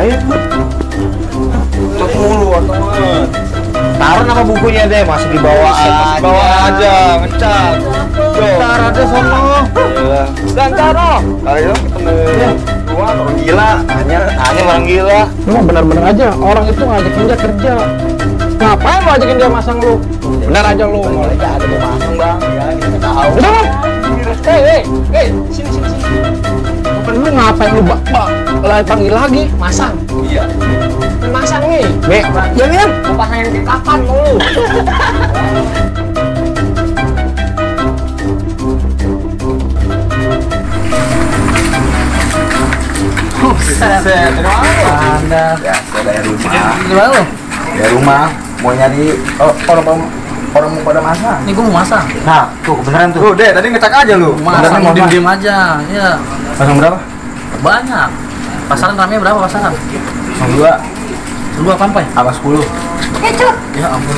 Ayo, cek mulu teman. Taruh nama bukunya deh, masih di bawah Aja, ngecat. Taruh aja sono. Dan taruh. Ayo ketemu dua orang gila. Hanya orang gila. Lu bener-bener aja, orang itu ngajakin dia kerja. Ngapain lu ajakin dia masang lu? Bener aja lu. Mulai ada mau masang bang, ya kita tahu. Udah bang. Sini. Bukan lu ngapain lu bak panggil lagi masang? Iya. Masang nih. Jangan. Mau pasangin di kapan lu? Anda. Ya, saya dari rumah. Gimana lu? Dari rumah mau nyari orang mau pada masak. Nih gua mau masang. Nah, tuh kebenaran tuh. Tuh, deh, tadi ngecek aja lu. Masang mau diem aja. Iya. Pasang berapa? Banyak. Pasaran ramenya berapa pasaran? Pasang 2. Lu apa sampai? Apa 10? Ya ampun.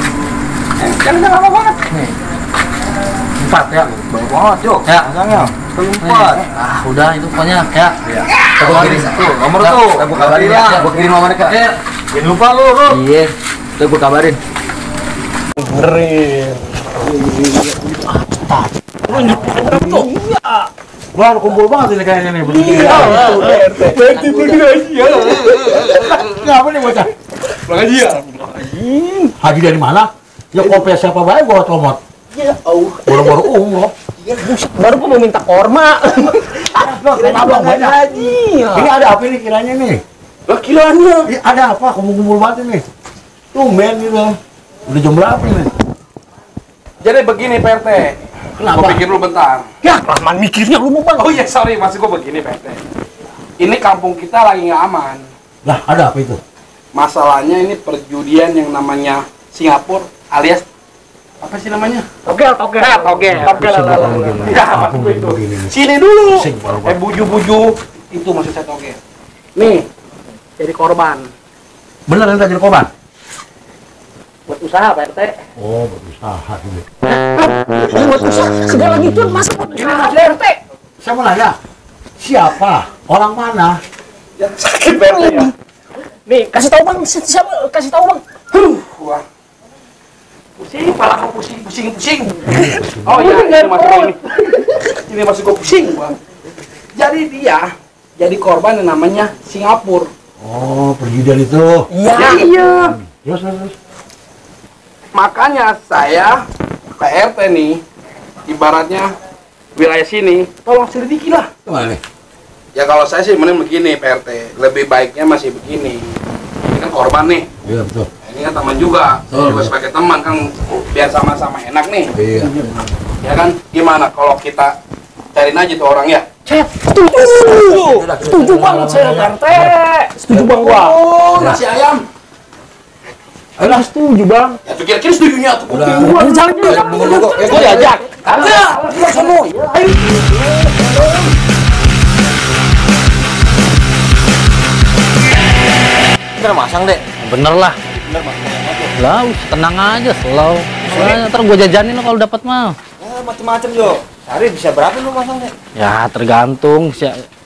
Jangan lama banget. Nih. 4 ya. Banyak banget, yuk. Ya. Masangnya. Nih. Udah itu pokoknya ya. Iya. Gua kirim tuh, nomor tuh. Gua kabarin ya. Gua kirim sama mereka. Ya. Jangan lupa lu. Iya. Tuh gua kabarin. Benerin. Wah, kumpul banget ini kayaknya nih. Iya. Berarti aja. Ngapa nih bocah? Makasih ya. Haji dari mana? Ya kopi siapa baik gua comot. Ya Allah. Baru-baru umroh. Baru gua mau minta korma. Kenapa banyak? Haji. Ini ada apa nih kiranya nih? Lah kiranya. Ini ada apa? Kumpul-kumpul banget ini. Tumben gitu. Udah jam berapa nih? Jadi begini PRT. Kenapa? Gua pikir lu bentar. Ya, kelamaan mikirnya lu mau bang. Oh iya sorry, maksud gua begini PRT. Ini kampung kita lagi nggak aman. Lah, ada apa itu? Masalahnya ini perjudian yang namanya Singapura alias apa sih namanya? Oke. Ya, maksud gua itu. Sini dulu. Buju-buju itu maksud saya toge. Nih, jadi korban Beneran tak jadi korban? buat usaha PRT. Oh, berusaha ini. Buat usaha segala gitu masa buat usaha PRT? Saya mau nanya, siapa? Orang mana? Yang sakit PRT ya. Nih, kasih tahu bang, siapa? Kasih tahu bang. Wah. Pusing, kepala gua pusing. Oh iya, ini masuk gua ini. Ini masuk gua pusing, Bang. Jadi dia jadi korban yang namanya Singapura. Oh, perjudian itu. Iya. Terus. Makanya saya PRT nih, ibaratnya wilayah sini, tolong selidiki lah. Gimana nih? Ya kalau saya sih mending begini PRT, lebih baiknya masih begini. Ini kan korban nih, Iya, betul. ini kan teman juga, saya juga sebagai teman kan biar sama-sama enak nih. Iya. Ya kan, gimana kalau kita cariin aja tuh orang ya? Setuju banget saya PRT. Setuju bang gua. Oh, nasi ayam. Udah setuju bang. Ya tuh kira-kira setujunya tuh. Gua jalan dulu. Gua diajak. Kagak. Sono. Ayo. Bener masang deh. Bener lah. Lah, tenang aja, slow. Soalnya ntar gua jajanin lo kalau dapat mah. Macem-macem yo. Sehari bisa berapa lu masangnya? Ya tergantung.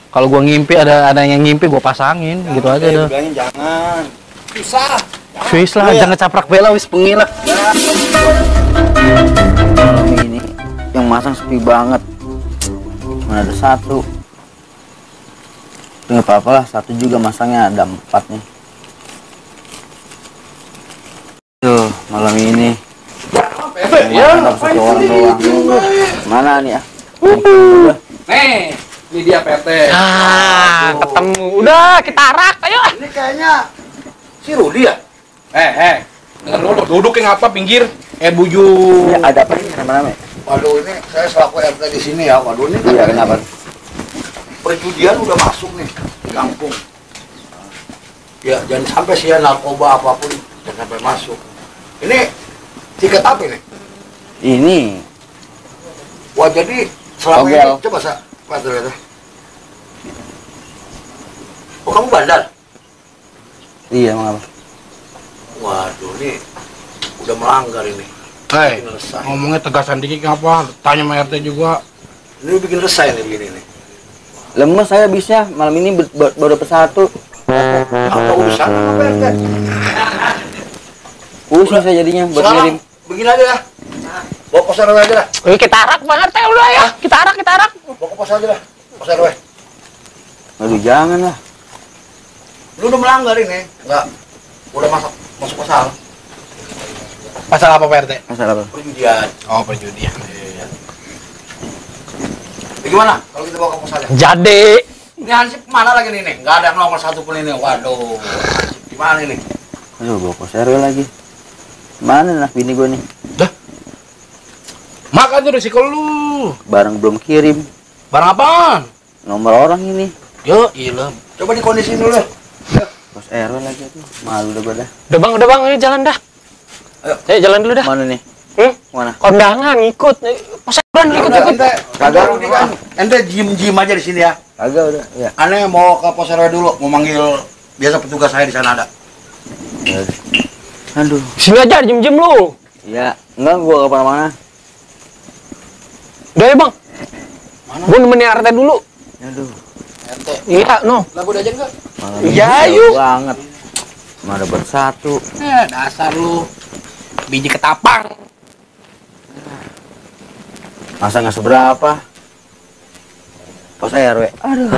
Kalau gua ngimpi ada yang ngimpi gua pasangin, gitu aja dah. Bilangin jangan. Susah. Wis lah, jangan caprak bela wis pengilak. Malam ini yang masang sepi banget, cuma ada satu. Nggak apa-apa lah, satu juga masangnya ada 4 nih. Tuh malam ini Ya, ada satu orang doang. Mana nih ya? nih, ini dia PT. Ketemu. Udah, kita arak, ayo. Ini kayaknya si Rudi ya? Dengar dulu, duduk yang apa pinggir? Buju. Ya, ada apa nih nama-nama? Waduh, ini saya selaku RT di sini ya. Waduh, ini Iya, kenapa? perjudian udah masuk nih di kampung. Ya, jangan sampai sih ya narkoba apapun jangan sampai masuk. Ini tiket apa ini? Ini Wah, jadi selama Togel. ini coba Pak lihat. Oh, kamu bandar? iya mengapa? Waduh, ini udah melanggar ini. Hei, Bikin resah. ngomongnya tegasan dikit ngapa? Tanya sama RT juga. Ini bikin resah ini begini nih. Lemes saya bisnya malam ini baru dapat satu. Apa urusan sama Pak RT? Pusing saya jadinya buat Sekarang ngirim. begini aja dah. Bawa pos RW aja dah. Kita arak Bang RT udah ya. Kita arak. Bawa ke pos aja dah. Pos RW. Aduh, jangan lah. Lu udah melanggar ini. Enggak. Udah masuk pasal. Pasal apa Pak RT? Masalah apa? Perjudian. Oh, perjudian. Gimana kalau kita bawa ke pos aja? Jadi Ini Hansip mana lagi nih? Nggak ada nomor satu pun ini. Waduh, Hansip gimana ini? Aduh, bawa pos RW lagi. Mana lah bini gue nih? Makan tuh resiko lu. Barang belum kirim. Barang apaan? Nomor orang ini. Yo, iya. Coba dikondisiin dulu. Pos RW lagi tuh. Malu udah gue dah. udah bang, ini jalan dah. Ayo jalan dulu dah. Mana nih? Mana? Kondangan ikut. Poseran ikut. Ente, kagak ini kan. Ente jim aja di sini ya. Agak udah. Ya. Aneh mau ke pos RW dulu, mau manggil biasa petugas saya di sana ada. Aduh. Sini aja jem lu. Ya, enggak gua ke mana-mana. Udah ya bang. Mana? Gua nemenin RT dulu. Aduh. RT. Iya, no. Lagu udah aja enggak? Malam Iya, jauh yuk. banget. Mana dapat satu. Dasar lu. Biji ketapang. Masa nggak seberapa? Pos RW. Aduh.